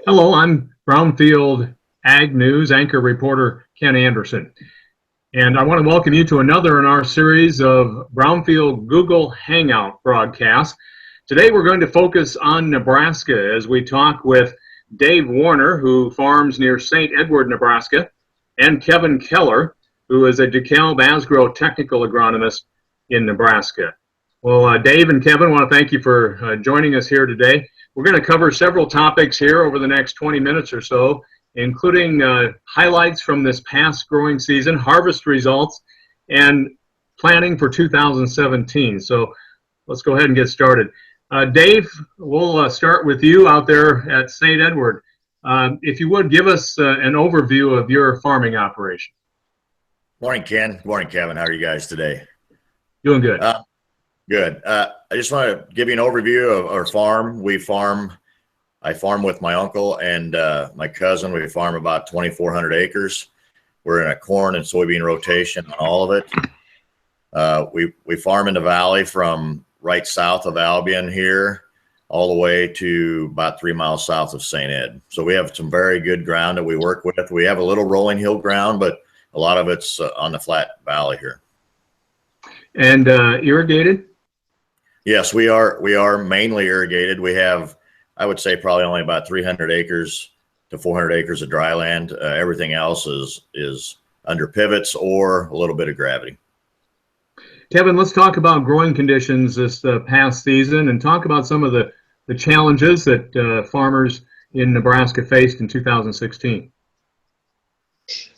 Hello, I'm Brownfield Ag News anchor reporter Ken Anderson, and I want to welcome you to another in our series of Brownfield Google Hangout broadcasts. Today we're going to focus on Nebraska as we talk with Dave Warner, who farms near St. Edward, Nebraska, and Kevin Keller, who is a DEKALB Asgrow technical agronomist in Nebraska. Well, Dave and Kevin, I want to thank you for joining us here today. We're going to cover several topics here over the next 20 minutes or so, including highlights from this past growing season, harvest results, and planning for 2017. So let's go ahead and get started. Dave, we'll start with you out there at St. Edward. If you would, give us an overview of your farming operation. Morning, Ken. Good morning, Kevin. How are you guys today? Doing good. Good. I just want to give you an overview of our farm. I farm with my uncle and my cousin. We farm about 2,400 acres. We're in a corn and soybean rotation on all of it. We farm in the valley from right south of Albion here all the way to about 3 miles south of St. Ed. So we have some very good ground that we work with. We have a little rolling hill ground, but a lot of it's on the flat valley here. And irrigated? Yes, we are mainly irrigated. We have, I would say, probably only about 300 acres to 400 acres of dry land. Everything else is under pivots or a little bit of gravity. Kevin, let's talk about growing conditions this past season and talk about some of the challenges that farmers in Nebraska faced in 2016.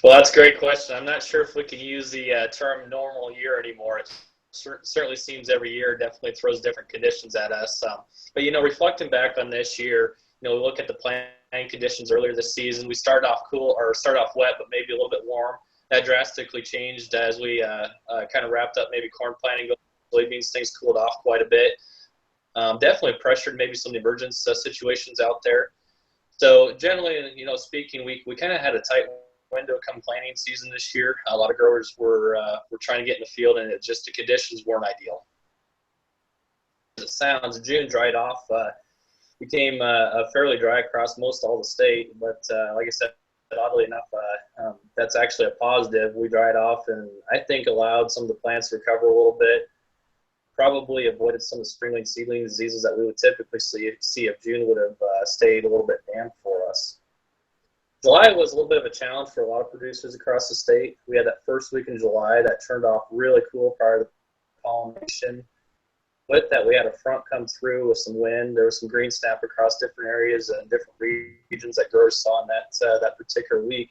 Well, that's a great question. I'm not sure if we can use the term normal year anymore. It certainly seems every year definitely throws different conditions at us. But, reflecting back on this year, we look at the planting conditions earlier this season. We started off wet, but maybe a little bit warm. That drastically changed as we kind of wrapped up maybe corn planting, soybeans, things cooled off quite a bit. Definitely pressured maybe some emergence situations out there. So generally, speaking, we kind of had a tight window come planting season this year. A lot of growers were trying to get in the field, and the conditions weren't ideal. As it sounds, June dried off, became fairly dry across most all the state, but like I said, oddly enough, that's actually a positive. We dried off, and I think allowed some of the plants to recover a little bit. Probably avoided some of the springling seedling diseases that we would typically see if June would have stayed a little bit damp for us. July was a little bit of a challenge for a lot of producers across the state. We had that first week in July that turned off really cool prior to pollination. With that, we had a front come through with some wind. There was some green snap across different areas and different regions that growers saw in that particular week.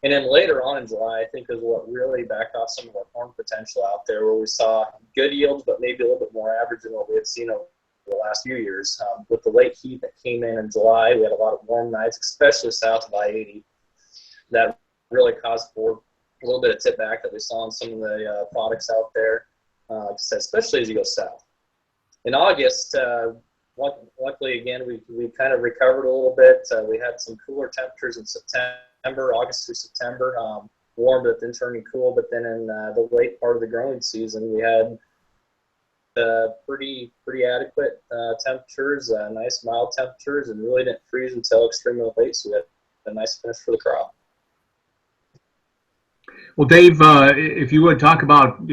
And then later on in July, I think is what really backed off some of our corn potential out there, where we saw good yields, but maybe a little bit more average than what we had seen over the last few years. With the late heat that came in July, we had a lot of warm nights, especially south of I-80. That really caused for a little bit of tip back that we saw in some of the products out there, especially as you go south. In August, luckily again, we kind of recovered a little bit. We had some cooler temperatures in September, August through September, warm but then turning cool. But then in the late part of the growing season, we had pretty adequate temperatures, nice mild temperatures, and really didn't freeze until extremely late, so we had a nice finish for the crop. Well, Dave, if you would talk about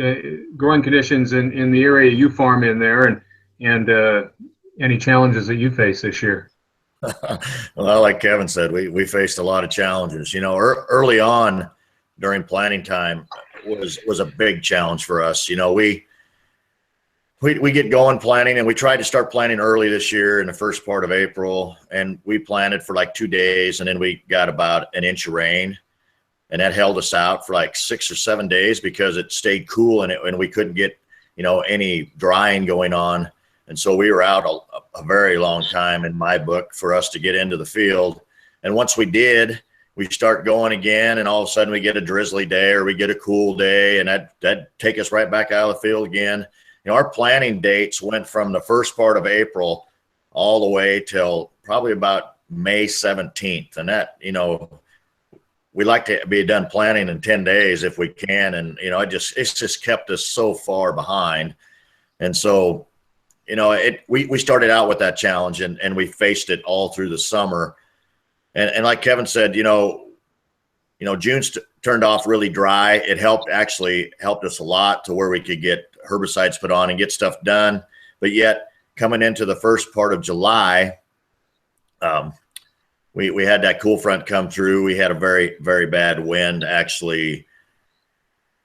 growing conditions in the area you farm in there and any challenges that you face this year. Well, like Kevin said, we faced a lot of challenges. Early on during planting time was a big challenge for us. We get going planting, and we tried to start planting early this year in the first part of April, and we planted for like 2 days, and then we got about an inch of rain, and that held us out for like 6 or 7 days because it stayed cool and we couldn't get any drying going on. And so we were out a very long time in my book for us to get into the field. And once we did, we start going again, and all of a sudden we get a drizzly day or we get a cool day, and that'd take us right back out of the field again. Our planting dates went from the first part of April all the way till probably about May 17th. And that, we like to be done planting in 10 days if we can. And, it's just kept us so far behind. And so, we started out with that challenge and we faced it all through the summer. And like Kevin said, June's turned off really dry. It helped us a lot to where we could get herbicides put on and get stuff done. But yet coming into the first part of July, we had that cool front come through. We had a very, very bad wind, actually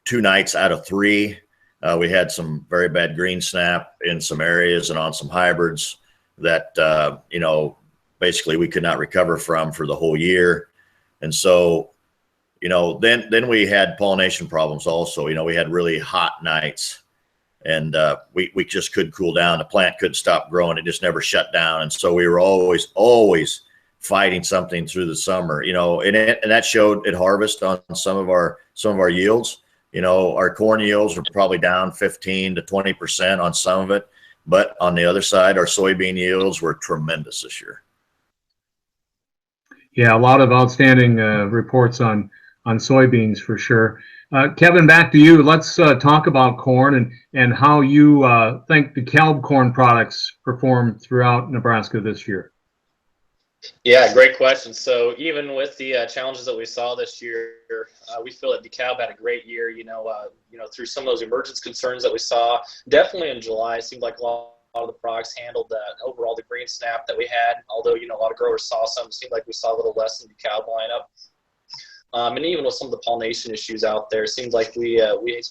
2 nights out of 3. We had some very bad green snap in some areas and on some hybrids that, basically we could not recover from for the whole year. And so, then we had pollination problems also. We had really hot nights, and we just couldn't cool down. The plant couldn't stop growing. It just never shut down. And so we were always fighting something through the summer, and that showed at harvest on some of our yields. Our corn yields were probably down 15 to 20% on some of it, but on the other side, our soybean yields were tremendous this year. Yeah, a lot of outstanding reports on soybeans for sure. Kevin, back to you. Let's talk about corn and how you think the DEKALB corn products performed throughout Nebraska this year. Yeah, great question. So even with the challenges that we saw this year, we feel that DEKALB had a great year. Through some of those emergence concerns that we saw, definitely in July, it seemed like a lot of the products handled overall the green snap that we had. Although a lot of growers saw some, it seemed like we saw a little less in the DEKALB lineup. And even with some of the pollination issues out there, it seems like we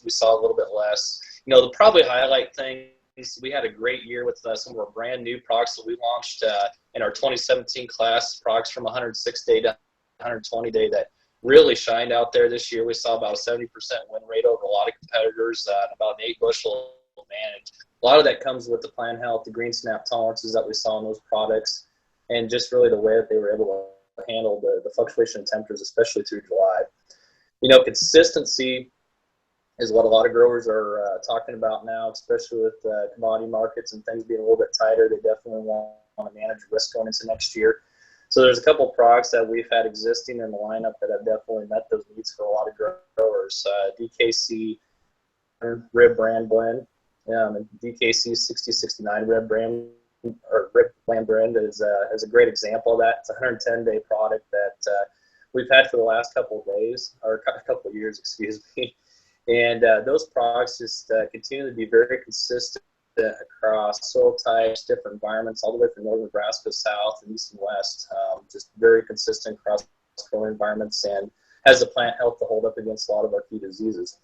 saw a little bit less. The probably highlight thing. We had a great year with some of our brand new products that we launched in our 2017 class, products from 106-day to 120-day that really shined out there this year. We saw about a 70% win rate over a lot of competitors, and about an 8-bushel advantage. A lot of that comes with the plant health, the green snap tolerances that we saw in those products, and just really the way that they were able to handle the fluctuation in temperatures, especially through July. Consistency is what a lot of growers are talking about now, especially with commodity markets and things being a little bit tighter. They definitely want to manage risk going into next year. So there's a couple of products that we've had existing in the lineup that have definitely met those needs for a lot of growers. DKC Rib Brand Blend, and DKC 6069 Rib Brand or Rib Blend Blend is a great example of that. It's a 110-day product that we've had for the last couple of years, excuse me. And those products just continue to be very consistent across soil types, different environments, all the way from northern Nebraska, south, and east and west. Just very consistent across growing environments and has the plant health to hold up against a lot of our key diseases.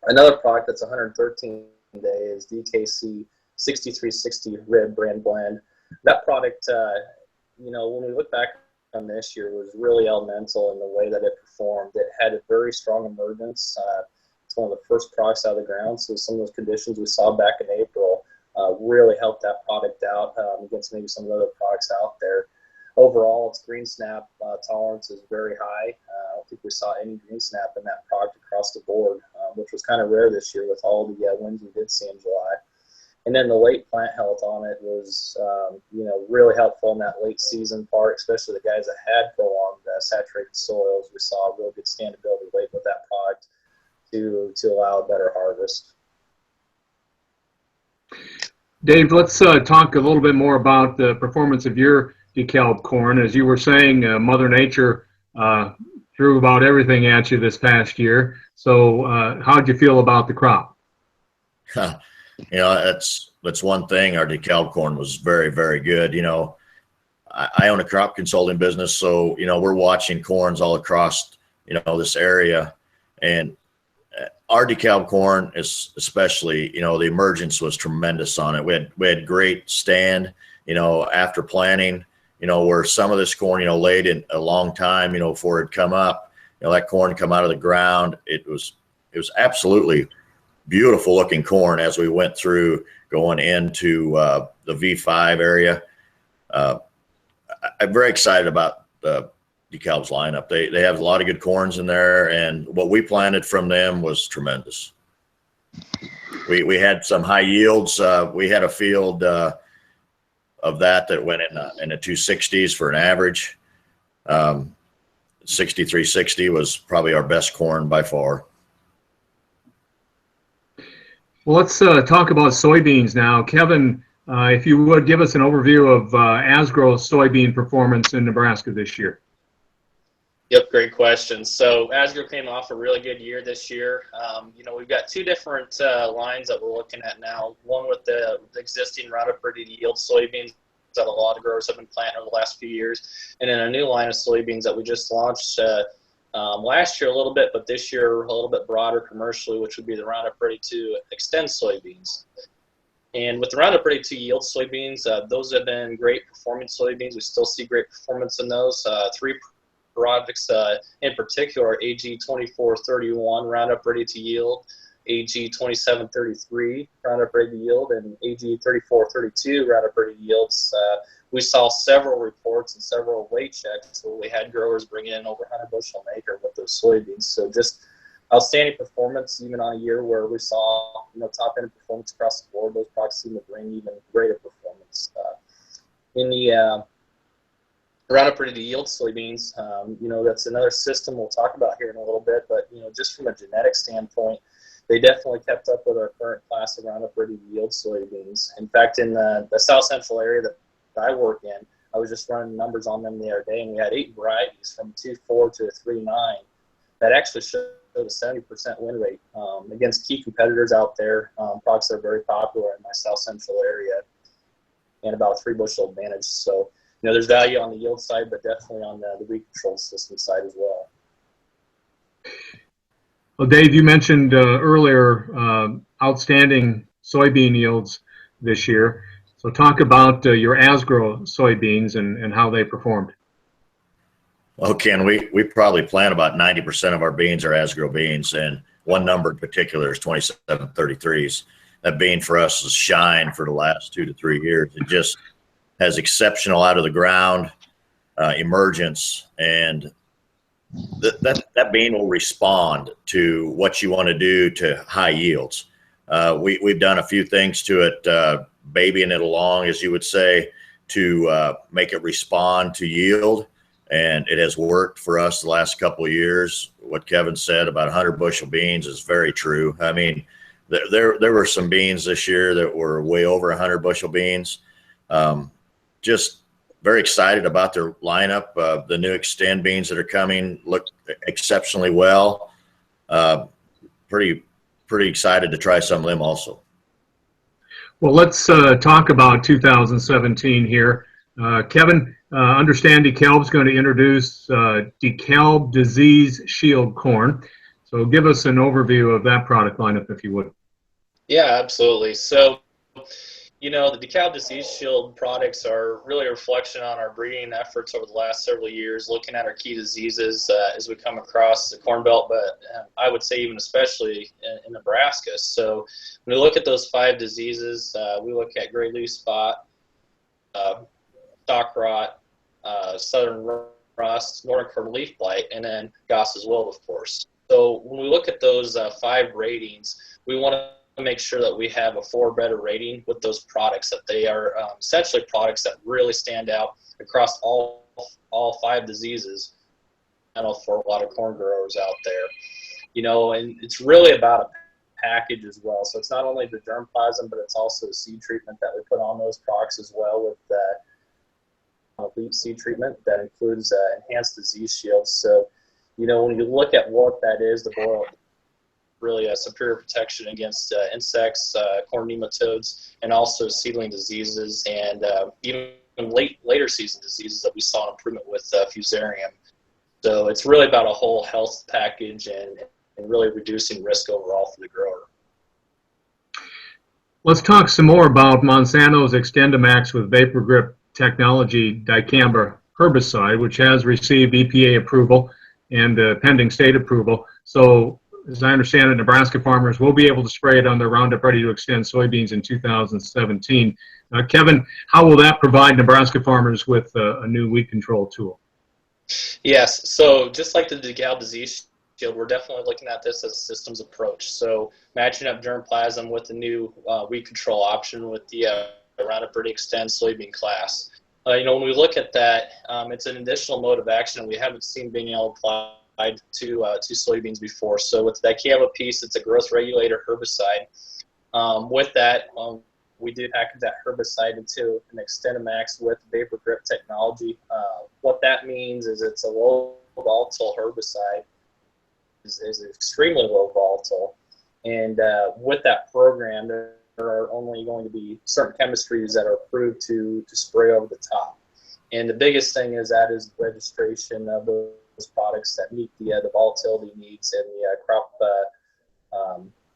Another product that's 113 day is DKC 6360 Rib Brand Blend. That product, when we look back on this year, was really elemental in the way that it performed. It had a very strong emergence. It's one of the first products out of the ground, so some of those conditions we saw back in April really helped that product out against maybe some of the other products out there. Overall, its green snap tolerance is very high. I don't think we saw any green snap in that product across the board, which was kind of rare this year with all the winds we did see in July. And then the late plant health on it was, really helpful in that late season part, especially the guys that had prolonged saturated soils. We saw a real good standability late with that product to allow a better harvest. Dave, let's talk a little bit more about the performance of your DEKALB corn. As you were saying, Mother Nature threw about everything at you this past year. So how'd you feel about the crop? That's one thing. Our DEKALB corn was very, very good. I own a crop consulting business, so we're watching corns all across this area, and our DEKALB corn is especially the emergence was tremendous on it. We had great stand after planting, where some of this corn laid in a long time before it come up. That corn come out of the ground. It was absolutely beautiful looking corn as we went through going into the V5 area. I'm very excited about the DEKALB's lineup. They have a lot of good corns in there, and what we planted from them was tremendous. We had some high yields. We had a field of that went in the 260s for an average. 6360 was probably our best corn by far. Well, let's talk about soybeans now. Kevin if you would give us an overview of Asgrow soybean performance in Nebraska this year. Yep, great question. So Asgrow came off a really good year this year. We've got two different lines that we're looking at now. One with the existing Roundup Ready to Yield soybeans that a lot of growers have been planting over the last few years, and then a new line of soybeans that we just launched last year a little bit, but this year a little bit broader commercially, which would be the Roundup Ready to Extend soybeans. And with the Roundup Ready to Yield soybeans, those have been great performing soybeans. We still see great performance in those. Three products in particular: AG 2431 Roundup Ready to Yield, AG 2733 Roundup Ready to Yield, and AG 3432 Roundup Ready to Yields. We saw several reports and several weight checks where we had growers bring in over 100 bushel an acre with those soybeans. So just outstanding performance, even on a year where we saw top end performance across the board. Those products seem to bring even greater performance. In the Roundup Ready to Yield soybeans, that's another system we'll talk about here in a little bit, but just from a genetic standpoint, they definitely kept up with our current class of Roundup Ready to Yield soybeans. In fact, in the South Central area that I work in, I was just running numbers on them the other day, and we had 8 varieties from 2.4 to 3.9 that actually showed a 70% win rate against key competitors out there, products that are very popular in my South Central area, and about a 3 bushel advantage. So there's value on the yield side, but definitely on the weed control system side as well. Well, Dave, you mentioned earlier outstanding soybean yields this year. So talk about your Asgrow soybeans and how they performed. Well, Ken, we probably plant about 90% of our beans are Asgrow beans, and one number in particular is 2733s. That bean for us has shined for the last 2 to 3 years. It just has exceptional out of the ground emergence, and that bean will respond to what you want to do to high yields. We've done a few things to it, babying it along, as you would say, to make it respond to yield, and it has worked for us the last couple of years. What Kevin said about 100 bushel beans is very true. I mean, there were some beans this year that were way over 100 bushel beans. Just very excited about their lineup. The new Extend beans that are coming look exceptionally well. Pretty excited to try some of them also. Well, let's talk about 2017 here. Kevin, understand DEKALB is going to introduce DEKALB Disease Shield corn. So give us an overview of that product lineup, if you would. Yeah, absolutely. So the DEKALB Disease Shield products are really a reflection on our breeding efforts over the last several years, looking at our key diseases as we come across the Corn Belt, but I would say even especially in Nebraska. So when we look at those 5 diseases, we look at gray leaf spot, stalk rot, southern rust, northern curve leaf blight, and then Goss's wilt, of course. So when we look at those 5 ratings, we want to make sure that we have a 4 better rating with those products, that they are essentially products that really stand out across all 5 diseases, for a lot of corn growers out there. And it's really about a package as well. So it's not only the germplasm, but it's also the seed treatment that we put on those products as well, with that elite seed treatment that includes enhanced disease shields. So when you look at what that is, the boil, really a superior protection against insects, corn nematodes, and also seedling diseases, and even later season diseases that we saw an improvement with fusarium. So it's really about a whole health package and really reducing risk overall for the grower. Let's talk some more about Monsanto's XtendiMax with Vapor Grip technology dicamba herbicide, which has received EPA approval and pending state approval. So as I understand it, Nebraska farmers will be able to spray it on their Roundup Ready to Extend soybeans in 2017. Kevin, how will that provide Nebraska farmers with a new weed control tool? Yes, so just like the DEKALB Disease Shield, we're definitely looking at this as a systems approach. So matching up germplasm with the new weed control option with the Roundup Ready Extend soybean class. When we look at that, it's an additional mode of action we haven't seen being able to apply to soybeans before. So with that DEKALB piece, it's a growth regulator herbicide. With that, we do package that herbicide into an XtendiMax with vapor grip technology. What that means is it's a low volatile herbicide, is extremely low volatile. And with that program, there are only going to be certain chemistries that are approved to spray over the top. And the biggest thing is that is the registration of those products that meet the volatility needs and the crop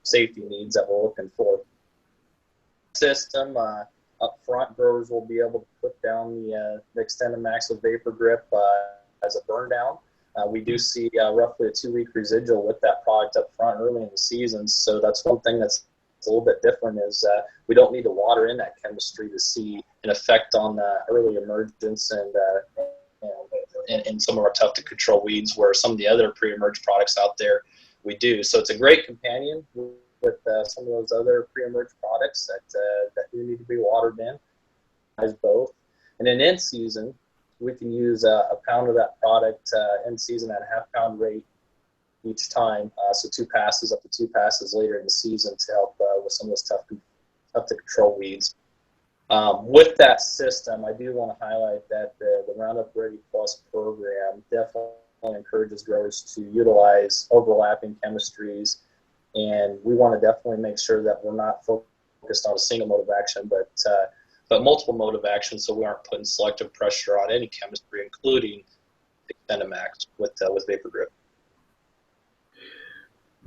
safety needs that we're looking for. System up front, growers will be able to put down the XtendiMax with vapor grip as a burn down. We do see roughly a 2-week residual with that product up front early in the season. So that's one thing that's a little bit different is we don't need to water in that chemistry to see an effect on early emergence and some of our tough to control weeds, where some of the other pre-emerge products out there we do. So it's a great companion with some of those other pre-emerge products that do need to be watered in, as both. And then in season, we can use a pound of that product in season at a half-pound rate each time. So 2 passes, up to 2 passes later in the season to help with some of those tough to control weeds. With that system, I do want to highlight that the Roundup Ready Plus program definitely encourages growers to utilize overlapping chemistries, and we want to definitely make sure that we're not focused on a single mode of action, but multiple mode of action, so we aren't putting selective pressure on any chemistry, including XtendiMax with vapor grip.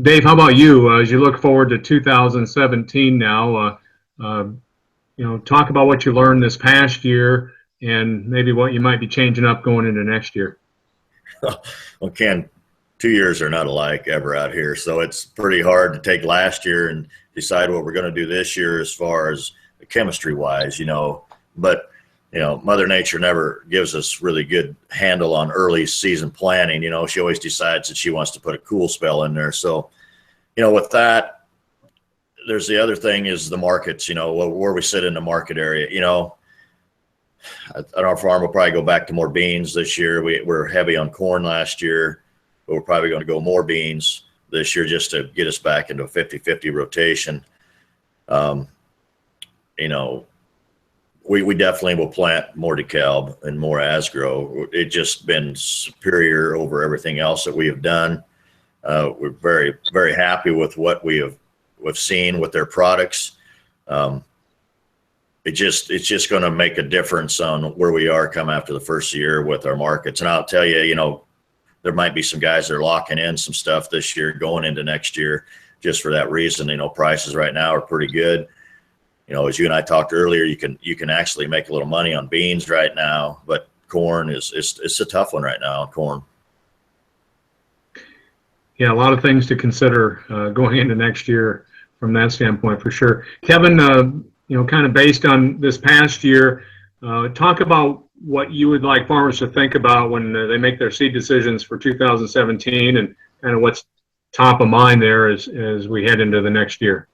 Dave, how about you? As you look forward to 2017 now, talk about what you learned this past year and maybe what you might be changing up going into next year. Well, Ken, 2 years are not alike ever out here, so it's pretty hard to take last year and decide what we're going to do this year as far as chemistry-wise, But, Mother Nature never gives us really good handle on early season planning. She always decides that she wants to put a cool spell in there. So, with that, there's the other thing is the markets, where we sit in the market area. At our farm, we'll probably go back to more beans this year. We're heavy on corn last year, but we're probably going to go more beans this year just to get us back into a 50-50 rotation. We definitely will plant more DEKALB and more Asgrow. It's just been superior over everything else that we have done. We're very, very happy with what we've seen with their products. It's just going to make a difference on where we are come after the first year with our markets. And I'll tell you, there might be some guys that are locking in some stuff this year going into next year just for that reason. Prices right now are pretty good. As you and I talked earlier, you can actually make a little money on beans right now, but corn it's a tough one right now on corn. Yeah, a lot of things to consider going into next year from that standpoint for sure. Kevin, kind of based on this past year, talk about what you would like farmers to think about when they make their seed decisions for 2017 and kind of what's top of mind there as we head into the next year.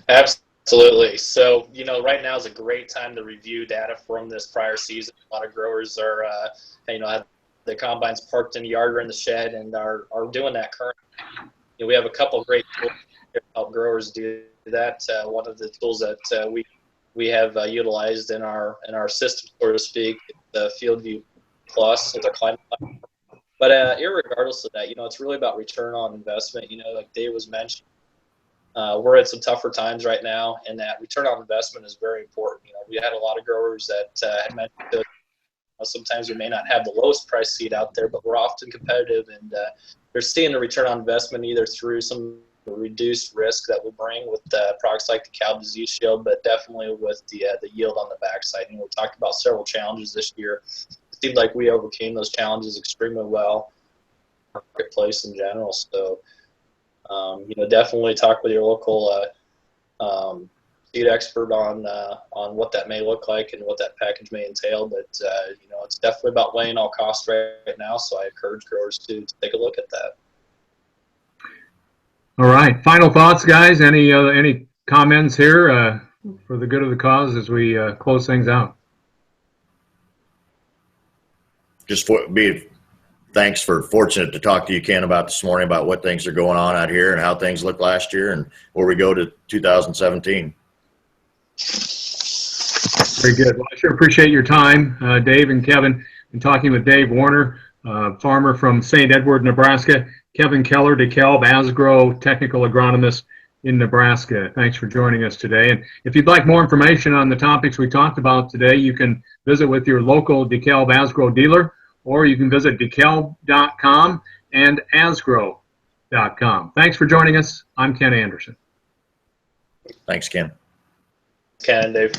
Absolutely. So, right now is a great time to review data from this prior season. A lot of growers are, have the combines parked in the yard or in the shed and are doing that currently. We have a couple of great tools to help growers do that. One of the tools that we have utilized in our system, so to speak, the FieldView Plus with our climate platform. But irregardless of that, it's really about return on investment. Like Dave was mentioning, we're at some tougher times right now, and that return on investment is very important. We had a lot of growers that had mentioned sometimes we may not have the lowest price seed out there, but we're often competitive, and they're seeing the return on investment either through some reduced risk that we bring with products like the DEKALB Disease Shield, but definitely with the yield on the backside. We talked about several challenges this year. It seemed like we overcame those challenges extremely well in the marketplace in general. So, definitely talk with your local seed expert on what that may look like and what that package may entail. But it's definitely about weighing all costs right now. So I encourage growers to take a look at that. All right. Final thoughts, guys. Any comments here for the good of the cause as we close things out? Thanks for fortunate to talk to you, Ken, about this morning about what things are going on out here and how things looked last year and where we go to 2017. Very good. Well, I sure appreciate your time, Dave and Kevin. I'm talking with Dave Warner, farmer from St. Edward, Nebraska. Kevin Keller, DEKALB, Asgrow, technical agronomist in Nebraska. Thanks for joining us today. And if you'd like more information on the topics we talked about today, you can visit with your local DEKALB Asgrow dealer, or you can visit dekalb.com and asgrow.com. Thanks for joining us. I'm Ken Anderson. Thanks, Ken. Ken and Dave.